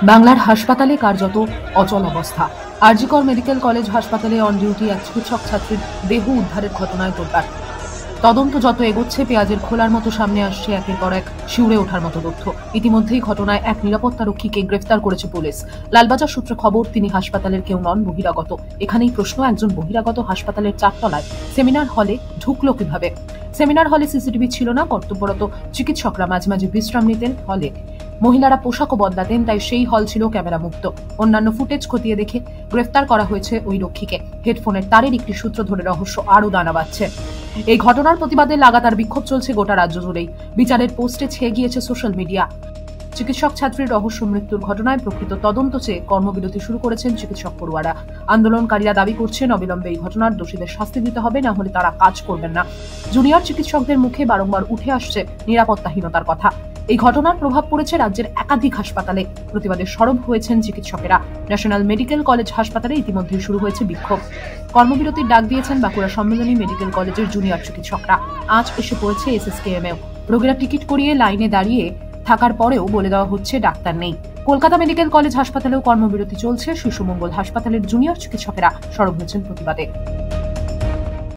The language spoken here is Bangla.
বাংলার হাসপাতালে কার্যত অচল অবস্থা। আরজি কর মেডিকেল কলেজ হাসপাতালে অন ডিউটি এক চিকিৎসক ছাত্রীর দেহ উদ্ধারের ঘটনায় তোলপাড়। তদন্ত যত এগোচ্ছে পেঁয়াজের খোলার মতো সামনে আসছে একের পর এক শিউরে ওঠার মতো তথ্য। ইতিমধ্যেই ঘটনায় এক নিরাপত্তারক্ষীকে গ্রেফতার করেছে পুলিশ। লালবাজার সূত্রে খবর, তিনি হাসপাতালের কেউ নন, বহিরাগত। এখানেই প্রশ্ন, একজন বহিরাগত হাসপাতালের 4 তলায় সেমিনার হলে ঢুকলো কিভাবে? সেমিনার হলে সিসিটিভি ছিল না, কর্তব্যরত চিকিৎসকরা মাঝে মাঝে বিশ্রাম নিতেন হলে। মহিলারা পোশাকও বদলাতেন, তাই সেই হল ছিল ক্যামেরা মুক্ত। অন্যান্য ফুটেজ খতিয়ে দেখে গ্রেফতার করা হয়েছে ওই রক্ষীকে। হেডফোনের তারের একটি সূত্র ধরে রহস্য আরও দানা বাঁধছে। এই ঘটনার প্রতিবাদে লাগাতার বিক্ষোভ চলছে গোটা রাজ্য জুড়েই। বিচারের পোস্টে ছেয়ে গিয়েছে সোশ্যাল মিডিয়া। চিকিৎসক ছাত্রীর রহস্য মৃত্যুর ঘটনায় প্রকৃত তদন্ত চেয়ে কর্মবিরতি শুরু করেছেন চিকিৎসক পড়ুয়ারা। আন্দোলনকারীরা দাবি করছেন, অবিলম্বে এই ঘটনার দোষীদের শাস্তি দিতে হবে, না হলে তারা কাজ করবেন না। জুনিয়র চিকিৎসকদের মুখে বারংবার উঠে আসছে নিরাপত্তাহীনতার কথা। এই ঘটনার প্রভাব পড়েছে রাজ্যের একাধিক হাসপাতালে। প্রতিবাদে সরব হয়েছেন চিকিৎসকেরা। ন্যাশনাল মেডিকেল কলেজ হাসপাতালে ইতিমধ্যেই শুরু হয়েছে বিক্ষোভ। কর্মবিরতির ডাক দিয়েছেন বাঁকুড়া সম্মিলনী মেডিকেল কলেজের জুনিয়র চিকিৎসকরা। আজ এসে পড়েছে এসএসকেএমও। রোগীরা টিকিট করিয়ে লাইনে দাঁড়িয়ে থাকার পরেও বলে দেওয়া হচ্ছে ডাক্তার নেই। কলকাতা মেডিকেল কলেজ হাসপাতালেও কর্মবিরতি চলছে। শিশু মঙ্গল হাসপাতালের জুনিয়র চিকিৎসকেরা সরব হয়েছেন প্রতিবাদে।